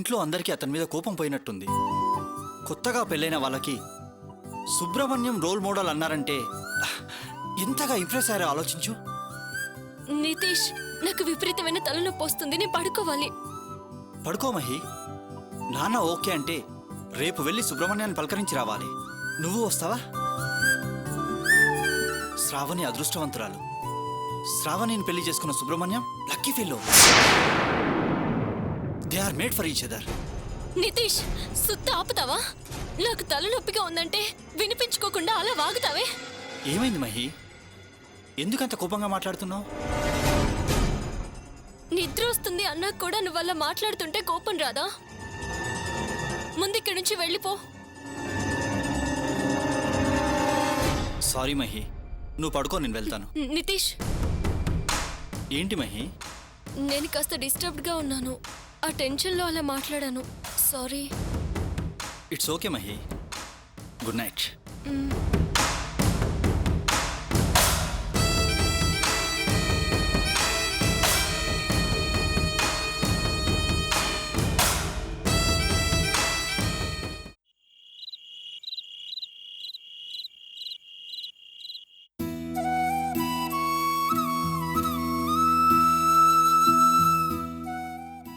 ఇంట్లో అందరికీ అతని మీద కోపం పోయినట్టుంది. కొత్తగా పెళ్ళైన వాళ్ళకి సుబ్రహ్మణ్యం రోల్ మోడల్ అన్నారంటే ఎంతగా ఇంప్రెస్ అయ్యారో ఆలోచించు. నితీష్, నాకు విపరీతమైన తలనొప్పి వస్తుంది, నేను పడుకోవాలి. పడుకో మహి. నాన్న ఓకే అంటే రేపు వెళ్ళి సుబ్రహ్మణ్యాన్ని పలకరించి రావాలి. నువ్వు వస్తావా? శ్రావణి అదృష్టవంతురాలు. శ్రావణిని పెళ్లి చేసుకున్న Subrahmanyam lucky fellow. They are made for each other. Nitish, సుత్త ఆపుతావా? నాకు తలనొప్పిగా ఉందంటే వినిపించుకోకుండా అలా వాగుతావే. ఏమైంది మహి? ఎందుకంత కోపంగా మాట్లాడుతున్నావు? నిద్ర వస్తుంది అన్నా కూడా నువ్వు అలా మాట్లాడుతుంటే కోపం రాదా? ముందిక్కడి నుంచి వెళ్ళిపో. సారీ మహి, నువ్వు పడుకో, నేను వెళ్తాను. నితీష్, ఏంటి మహి? నేను కాస్త డిస్టర్బ్డ్గా ఉన్నాను. ఆ టెన్షన్లో అలా మాట్లాడాను. Sorry. It's okay Mahi. Good night.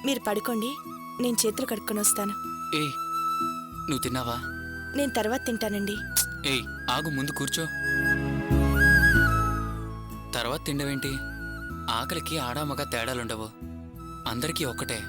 మీరు పడుకోండి, నేను చేతులు కడుక్కొని వస్తాను. ఏయ్, నువ్వు తిన్నావా? నేను తర్వాత తింటానండి. ఏయ్, ఆగు, ముందు కూర్చో. తర్వాత తిండవేంటి? ఆకలికి ఆడామగ తేడాలుండవు, అందరికీ ఒక్కటే.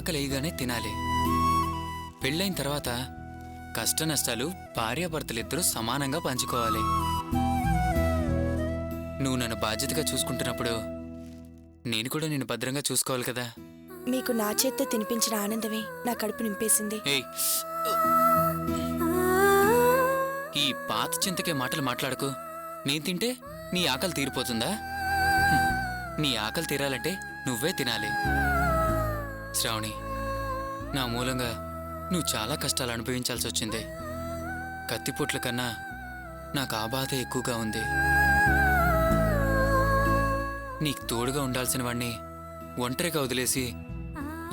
ఆకలిగానే తినాలి. పెళ్ళైన తర్వాత కష్ట నష్టాలు భార్యాభర్తలిద్దరూ సమానంగా పంచుకోవాలి. నువ్వు నన్ను బాధ్యతగా చూసుకుంటున్నప్పుడు నేను కూడా నిన్ను భద్రంగా చూసుకోవాలి కదా. మీకు నా చేత్తో తినిపించిన ఆనందమే నా కడుపు నింపేసింది. ఏయ్, ఈ పాత చింతకే మాటలు మాట్లాడకు. నేను తింటే నీ ఆకలి తీరిపోతుందా? నీ ఆకలి తీరాలంటే నువ్వే తినాలి. శ్రావణి, నా మూలంగా నువ్వు చాలా కష్టాలు అనుభవించాల్సి వచ్చింది. కత్తిపోట్ల కన్నా నాకు ఆ బాధ ఎక్కువగా ఉంది. నీకు తోడుగా ఉండాల్సిన వాణ్ణి ఒంటరిగా వదిలేసి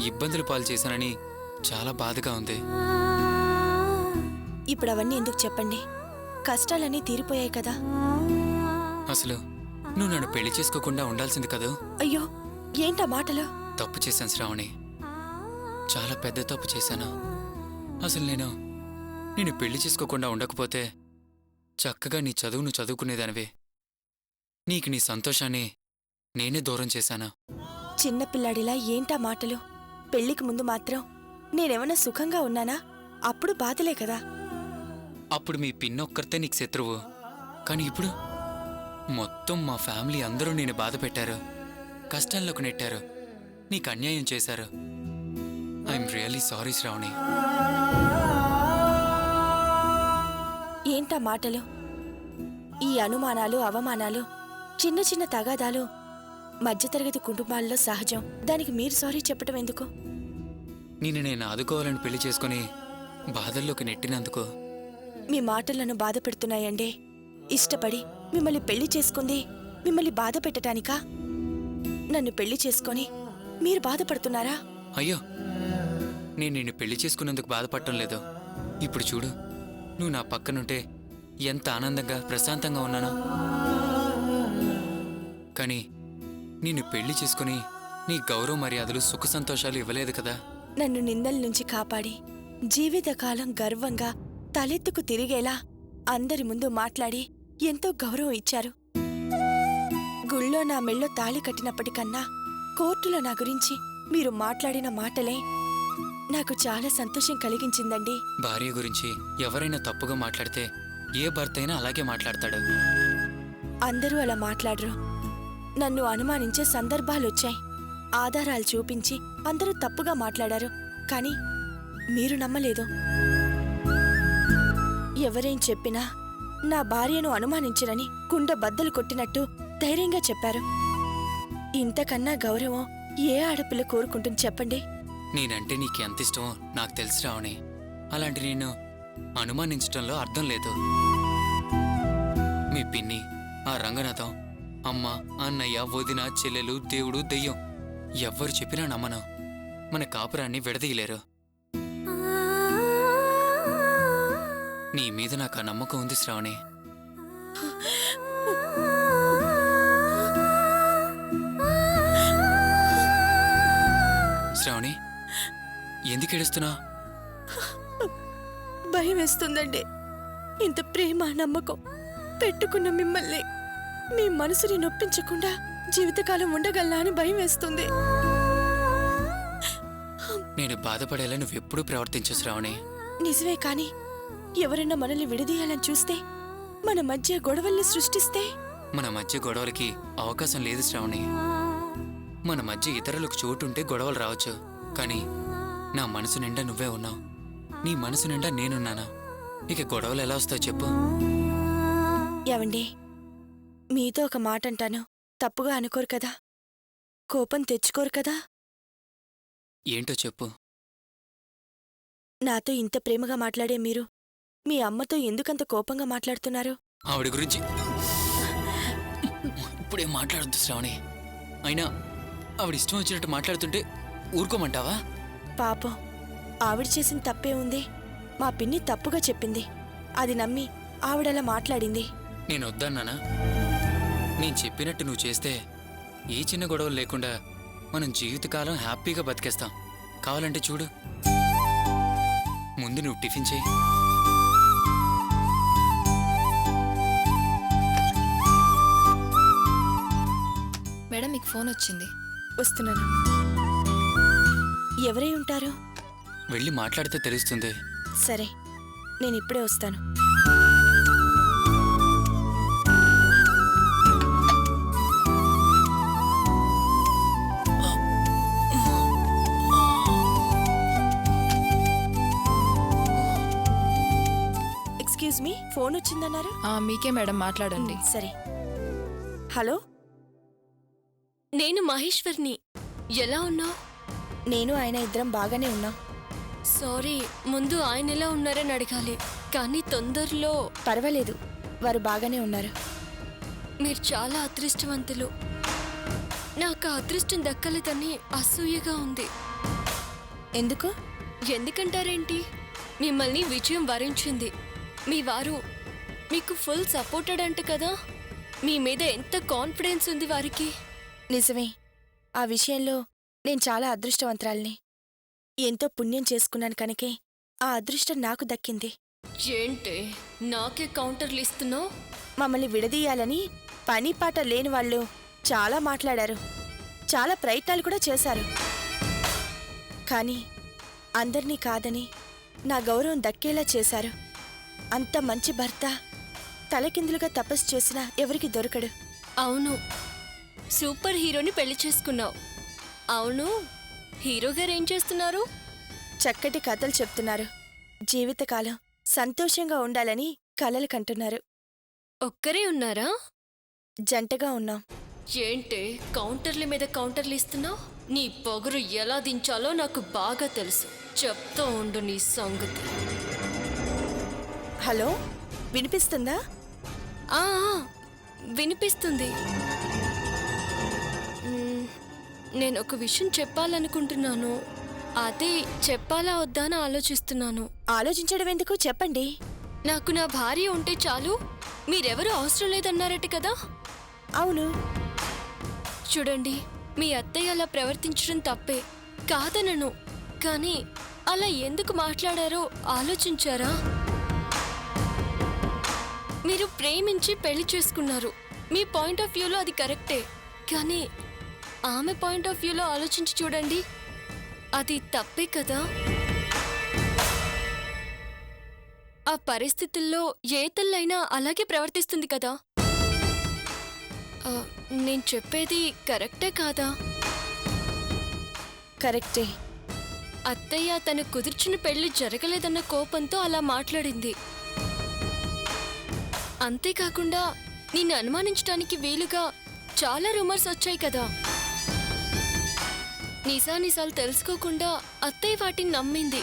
ఇబ్బందులు పాలు చేశానని చాలా బాధగా ఉంది. ఇప్పుడు అవన్నీ ఎందుకు చెప్పండి? కష్టాలన్నీ తీరిపోయాయి కదా. అసలు నువ్వు నన్ను పెళ్లి చేసుకోకుండా ఉండాల్సింది కదూ. అయ్యో, ఏంటా మాటలు? తప్పు చేశాను శ్రావణి, చాలా పెద్ద తప్పు చేశాను. అసలు నేను పెళ్లి చేసుకోకుండా ఉండకపోతే చక్కగా నీ చదువును చదువుకునేదానివే. నీకు నీ సంతోషాన్ని నేనే దూరం చేశాను. చిన్నపిల్లాడిలా ఏంటా మాటలు? పెళ్లికి ముందు మాత్రం నేనేమన్నా సుఖంగా ఉన్నానా? అప్పుడు బాధలే కదా. అప్పుడు మీ పిన్నొక్కరితే నీకు శత్రువు, కానీ ఇప్పుడు మొత్తం మా ఫ్యామిలీ అందరూ నేను బాధ పెట్టారు, కష్టాల్లోకి నెట్టారు, నీకు అన్యాయం చేశారు. I'm really sorry Shravani. ఏంటా మాటలు? ఈ అనుమానాలు, అవమానాలు, చిన్న చిన్న తగాదాలు మధ్యతరగతి కుటుంబాల్లో సహజం. దానికి మీరు సారీ చెప్పటం ఎందుకు? నేను ఆదుకోవాలని పెళ్లి చేసుకుని బాధల్లోకి నెట్టినందుకు. మీ మాటలను బాధ పెడుతున్నాయండి. ఇష్టపడి మిమ్మల్ని పెళ్లి చేసుకుంది మిమ్మల్ని బాధ పెట్టడానికా? నన్ను పెళ్లి చేసుకొని మీరు బాధపడుతున్నారా? అయ్యో, నేను నిన్ను పెళ్లి చేసుకున్నందుకు బాధపడటం లేదు. ఇప్పుడు చూడు, నువ్వు నా పక్కనుంటే ఎంత ఆనందంగా ప్రశాంతంగా ఉన్నానో. కానీ నిన్ను పెళ్లి చేసుకుని నీ గౌరవ మర్యాదలు సుఖ సంతోషాలు ఇవ్వలేదు కదా. నన్ను నిందల నుంచి కాపాడి జీవితకాలం గర్వంగా తలెత్తుకు తిరిగేలా అందరి ముందు మాట్లాడి ఎంతో గౌరవం ఇచ్చారు. గుళ్ళో నా మెళ్ళో తాళి కట్టినప్పటికన్నా కోర్టులో నా గురించి మీరు మాట్లాడిన మాటలే నాకు చాలా సంతోషం కలిగించిందండి. భార్య గురించి ఎవరైనా తప్పుగా మాట్లాడితే ఏ భర్త అయినా అలాగే మాట్లాడతాడు. అందరూ అలా మాట్లాడరు. నన్ను అనుమానించే సందర్భాలొచ్చాయి. ఆధారాలు చూపించి అందరూ తప్పుగా మాట్లాడారు, కానీ మీరు నమ్మలేదు. ఎవరేం చెప్పినా నా భార్యను అనుమానించరని కుండ బద్దలు కొట్టినట్టు ధైర్యంగా చెప్పారు. ఇంతకన్నా గౌరవం ఏ ఆడపిల్ల కోరుకుంటుంది చెప్పండి? నేనంటే నీకు ఎంత ఇష్టమో నాకు తెలుసు శ్రావణి. అలాంటి నేను అనుమానించటంలో అర్థం లేదు. మీ పిన్ని, ఆ రంగనాథం, అమ్మ, అన్నయ్య, వదిన, చెల్లెలు, దేవుడు, దెయ్యం ఎవ్వరు చెప్పినా నమ్మను. మన కాపురాన్ని విడదీయలేరు. నీ మీద నాకు ఆ నమ్మకం ఉంది శ్రావణి. శ్రావణి, ఎందుకు ఏడుస్తున్నా? భయం వేస్తుందండి. ఇంత ప్రేమ నమ్మకం పెట్టుకున్న మిమ్మల్ని మీ మనసుని నొప్పించకుండా జీవితకాలం ఉండగలనా అని భయం వేస్తుంది. నేను బాధపడేలా నువ్వెప్పుడూ ప్రవర్తించు శ్రావణి. నిజమే, కాని ఎవరైనా మనల్ని విడదీయాలని చూస్తే, మన మధ్య గొడవల్ని సృష్టిస్తే? మన మధ్య గొడవలకి అవకాశం లేదు శ్రావణి. మన మధ్య ఇతరులకు చోటుంటే గొడవలు రావచ్చు, కానీ నా మనసు నిండా నువ్వే ఉన్నావు. నీ మనసు నిండా నేనున్నానా? ఇక గొడవలు ఎలా వస్తాయో చెప్పు. ఏవండి, మీతో ఒక మాట అంటాను, తప్పుగా అనుకోరు కదా? కోపం తెచ్చుకోరు కదా? ఏంటో చెప్పు. నాతో ఇంత ప్రేమగా మాట్లాడే మీరు మీ అమ్మతో ఎందుకంత కోపంగా మాట్లాడుతున్నారు? ఆవిడ గురించి ఇప్పుడేం మాట్లాడొద్దు శ్రావణి. అయినా ఆవిడ ఇష్టం వచ్చినట్టు మాట్లాడుతుంటే ఊరుకోమంటావా? పాపం, ఆవిడ చేసిన తప్పే ఉంది. మా పిన్ని తప్పుగా చెప్పింది, అది నమ్మి ఆవిడలా మాట్లాడింది. నేను వద్దన్నానా? నేను చెప్పినట్టు నువ్వు చేస్తే ఏ చిన్న గొడవలు లేకుండా మనం జీవితకాలం హ్యాపీగా బతికేస్తాం. కావాలంటే చూడు. ముందు నువ్వు టిఫిన్ చేయి. మేడం, మీకు ఫోన్ వచ్చింది. వస్తున్నాను. ఎవరై ఉంటారు? వెళ్ళి మాట్లాడితే తెలుస్తుంది. సరే, నేను ఇప్పుడే వస్తాను. ఎక్స్క్యూజ్ మీ, ఫోన్ వచ్చిందన్నారు? మీకే మేడం, మాట్లాడండి. సరే. హలో, నేను మహేశ్వర్ని. ఎలా ఉన్నావు? నేను ఆయన ఇద్దరం బాగానే ఉన్నాం. సారీ, ముందు ఆయన ఎలా ఉన్నారని అడగాలి, కానీ తొందరలో. పర్వాలేదు, వారు బాగానే ఉన్నారు. మీరు చాలా అదృష్టవంతులు. నాకు ఆ అదృష్టం దక్కలేదని అసూయగా ఉంది. ఎందుకు? ఎందుకంటారేంటి? మిమ్మల్ని విజయం వరించింది. మీ వారు మీకు ఫుల్ సపోర్టెడ్ అంట కదా. మీ మీద ఎంత కాన్ఫిడెన్స్ ఉంది వారికి. నిజమే, ఆ విషయంలో నేను చాలా అదృష్టవంతురాల్ని. ఎంతో పుణ్యం చేసుకున్నాను కనుకే ఆ అదృష్టం నాకు దక్కింది. ఏంటి నాకే కౌంటర్లు ఇస్తున్నావు? మమ్మల్ని విడదీయాలని పని పాట లేని వాళ్ళు చాలా మాట్లాడారు, చాలా ప్రయత్నాలు కూడా చేశారు. కానీ అందర్నీ కాదని నా గౌరవం దక్కేలా చేశారు. అంత మంచి భర్త తలకిందులుగా తపస్సు చేసినా ఎవరికి దొరకడు. అవును, సూపర్ హీరోని పెళ్లి చేసుకున్నావు. అవును, హీరో గారు ఏం చేస్తున్నారు? చక్కటి కథలు చెప్తున్నారు. జీవితకాలం సంతోషంగా ఉండాలని కలలు కంటున్నారు. ఒక్కరే ఉన్నారా? జంటగా ఉన్నాం. ఏంటి కౌంటర్ల మీద కౌంటర్లు ఇస్తున్నావు? నీ పొగరు ఎలా దించాలో నాకు బాగా తెలుసు. చెప్తూ ఉండు నీ సంగతి. హలో, వినిపిస్తుందా? ఆ, వినిపిస్తుంది. నేను ఒక విషయం చెప్పాలనుకుంటున్నాను. అదే చెప్పాలా వద్దా అని ఆలోచిస్తున్నాను. ఆలోచించడం ఎందుకు, చెప్పండి. నాకు నా భార్య ఉంటే చాలు, మీరెవరూ అవసరం లేదన్నారట కదా. అవును. చూడండి, మీ అత్తయ్య అలా ప్రవర్తించడం తప్పే కాదనను, కానీ అలా ఎందుకు మాట్లాడారో ఆలోచించారా? మీరు ప్రేమించి పెళ్లి చేసుకున్నారు. మీ పాయింట్ ఆఫ్ వ్యూలో అది కరెక్టే, కానీ ఆమె పాయింట్ ఆఫ్ వ్యూలో ఆలోచించి చూడండి, అది తప్పే కదా. ఆ పరిస్థితుల్లో ఏ తల్లైనా అలాగే ప్రవర్తిస్తుంది కదా. నేను చెప్పేది కరెక్టే కాదా? కరెక్టే. అత్తయ్య తను కుదిర్చిన పెళ్లి జరగలేదన్న కోపంతో అలా మాట్లాడింది. అంతేకాకుండా నిన్ను అనుమానించడానికి వీలుగా చాలా రూమర్స్ వచ్చాయి కదా. నిజానిజాలు తెలుసుకోకుండా అత్తయ్య వాటిని నమ్మింది.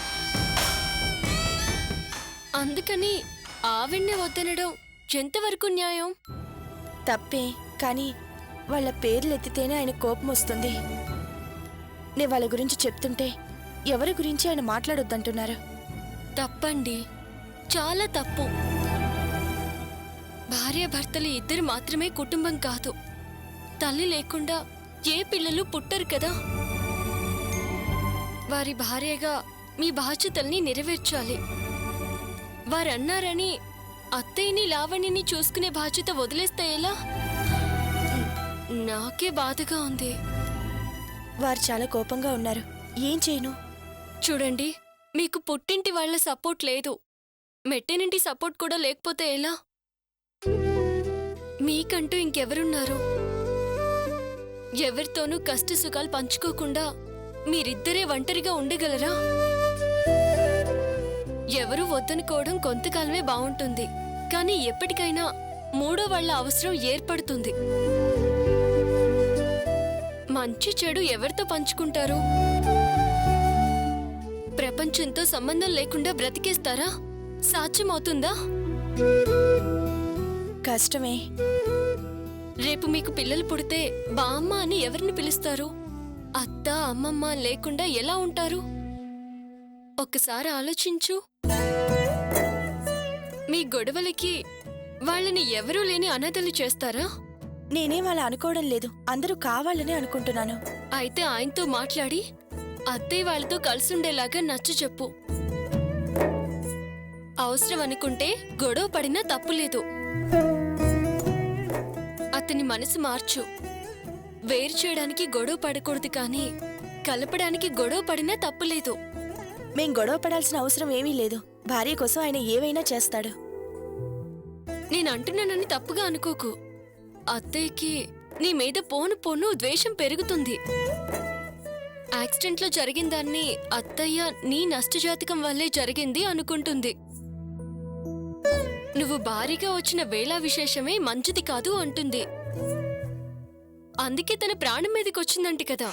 అందుకని ఆవిడ్నే వద్దనడం ఎంతవరకు న్యాయం? తప్పే, కానీ వాళ్ళ పేర్లు ఎత్తితేనే ఆయన కోపం వస్తుంది. నేను వాళ్ళ గురించి చెప్తుంటే ఎవరి గురించి ఆయన మాట్లాడొద్దంటున్నారు. తప్పండి, చాలా తప్పు. భార్యాభర్తలు ఇద్దరు మాత్రమే కుటుంబం కాదు. తల్లి లేకుండా ఏ పిల్లలు పుట్టరు కదా. వారి భార్యగా మీ బాధ్యతల్ని నెరవేర్చాలి. వారన్నారని అత్తయ్యని లావణ్యని చూసుకునే బాధ్యత వదిలేస్తే ఎలా? నాకే బాధగా ఉంది. వారు చాలా కోపంగా ఉన్నారు. ఏం చేయను? చూడండి, మీకు పుట్టింటి వాళ్ళ సపోర్ట్ లేదు, మెట్టినింటి సపోర్ట్ కూడా లేకపోతే ఎలా? మీకంటూ ఇంకెవరున్నారు? ఎవరితోనూ కష్ట సుఖాలు పంచుకోకుండా మీరిద్దరే ఒంటరిగా ఉండగలరా? ఎవరు వద్దనుకోవడం కొంతకాలమే బావుంటుంది, కానీ ఎప్పటికైనా మూడో వాళ్ళ అవసరం ఏర్పడుతుంది. మంచి చెడు ఎవరితో పంచుకుంటారు? ప్రపంచంతో సంబంధం లేకుండా బ్రతికేస్తారా? సాధ్యమవుతుందా? కష్టమే. రేపు మీకు పిల్లలు పుడితే బామ్మ అని ఎవరిని పిలుస్తారు? అత్త అమ్మమ్మ లేకుండా ఎలా ఉంటారు? ఒక్కసారి ఆలోచించు. మీ గొడవలకి వాళ్ళని ఎవరూ లేని అనాథలు చేస్తారా? నేనేం అలా అనుకోవడం లేదు, అందరూ కావాలని అనుకుంటున్నాను. అయితే ఆయనతో మాట్లాడి అత్తయ్య వాళ్ళతో కలిసుండేలాగా నచ్చ చెప్పు. అవసరం అనుకుంటే గొడవ పడినా తప్పులేదు. అతని మనసు మార్చు. వేరు చేయడానికి గొడవ పడకూడదు, కానీ కలపడానికి గొడవ పడినా తప్పులేదు. మేం గొడవ పడాల్సిన అవసరం ఏమీ లేదు. భార్య కోసం ఆయన ఏవైనా చేస్తాడు. నేను అంటున్నానని తప్పుగా అనుకోకు. అత్తయ్యకి నీ మీద పోను పోను ద్వేషం పెరుగుతుంది. యాక్సిడెంట్లో జరిగిన దాన్ని అత్తయ్య నీ నష్టజాతకం వల్లే జరిగింది అనుకుంటుంది. నువ్వు భారీగా వచ్చిన వేళా విశేషమే మంచిది కాదు అంటుంది. అందుకే తన ప్రాణం మీదకి వచ్చిందంట కదా.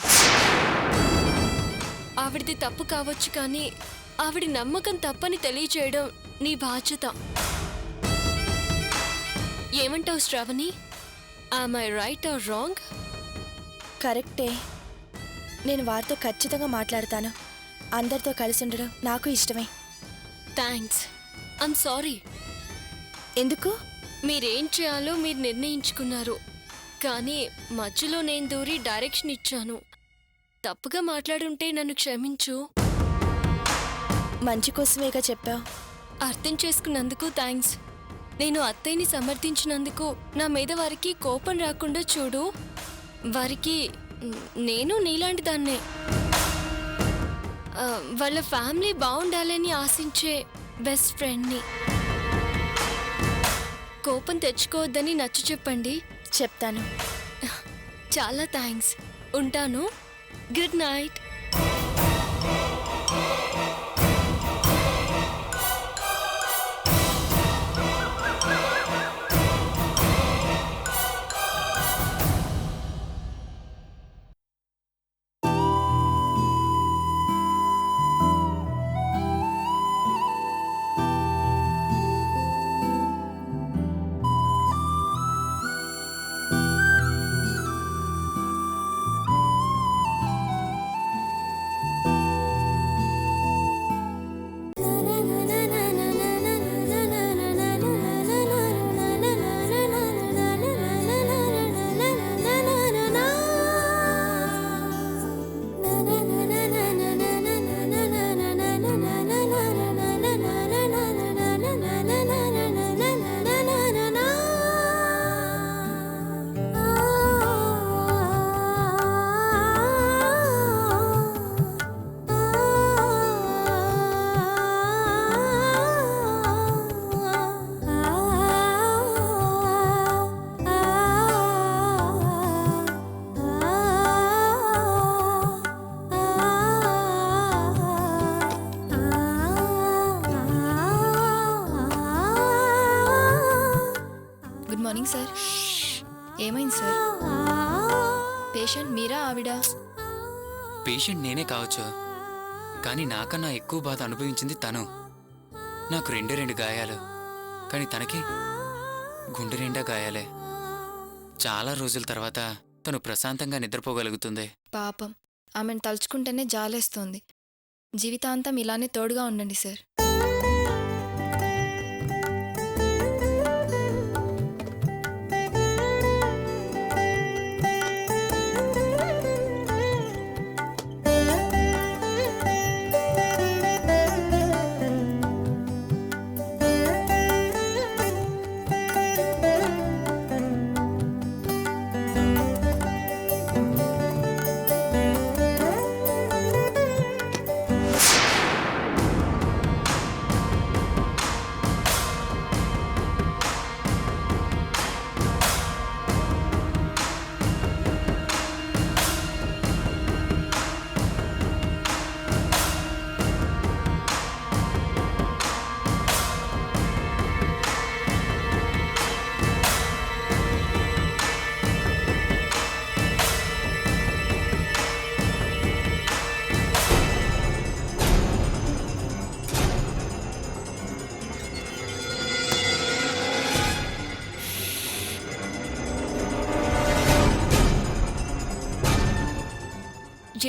ఆవిడిది తప్పు కావచ్చు, కానీ ఆవిడి నమ్మకం తప్పని తెలియచేయడం నీ బాధ్యత. ఏమంటావు Shravani? Am I right or wrong? కరెక్టే. నేను వారితో ఖచ్చితంగా మాట్లాడతాను. అందరితో కలిసి ఉండడం నాకు ఇష్టమే. థ్యాంక్స్. I'm sorry. ఎందుకు? మీరేం చేయాలో మీరు నిర్ణయించుకున్నారు, కానీ మధ్యలో నేను దూరి డైరెక్షన్ ఇచ్చాను. తప్పుగా మాట్లాడుంటే నన్ను క్షమించు. మంచి కోసమేగా చెప్పావు. అర్థం చేసుకున్నందుకు థ్యాంక్స్. నేను అత్తయ్యని సమర్థించినందుకు నా మీద వారికి కోపం రాకుండా చూడు. వారికి నేను నీలాంటి దాన్నే. వాళ్ళ ఫ్యామిలీ బాగుండాలని ఆశించే బెస్ట్ ఫ్రెండ్ని. కోపం తెచ్చుకోవద్దని నచ్చ చెప్పండి. చెప్తాను. చాలా థ్యాంక్స్. ఉంటాను. Good night. Morning sir. ఏమైంది సార్? పేషెంట్ మీరా ఆవిడ? పేషెంట్ నేనే కావచ్చు, కానీ నాకన్నా ఎక్కువ బాధ అనుభవించింది తను. నాకు రెండు గాయాలు, కానీ తనకి గుండె నిండా గాయాలే. చాలా రోజుల తర్వాత తను ప్రశాంతంగా నిద్రపోగలుగుతుంది. పాపం, ఆమెను తలుచుకుంటేనే జాలేస్తోంది. జీవితాంతం ఇలానే తోడుగా ఉండండి సార్.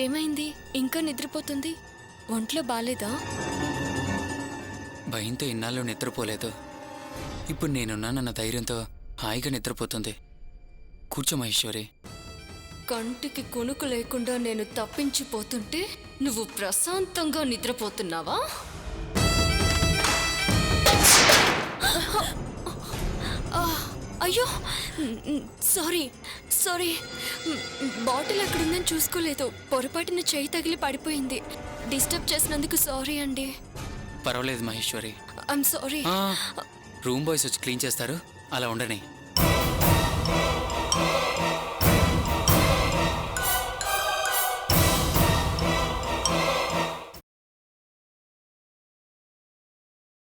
ఏమైంది? ఇంకా నిద్రపోతుంది? ఒంట్లో బాలేదా? భయంతో ఇన్నాళ్ళు నిద్రపోలేదు. ఇప్పుడు నేనున్నానన్న ధైర్యంతో హాయిగా నిద్రపోతుంది. కూర్చో మహేశ్వరి. కంటికి కునుకు లేకుండా నేను తప్పించిపోతుంటే నువ్వు ప్రశాంతంగా నిద్రపోతున్నావా? అయ్యో, సారీ సారీ, బాటిల్ ఎక్కడుందని చూసుకోలేదు. పొరపాటున చేయి తగిలి పడిపోయింది. డిస్టర్బ్ చేసినందుకు సారీ అండి. పర్వాలేదు Maheshwari. I'm sorry. Room boys వచ్చి క్లీన్ చేస్తారు, అలా ఉండని.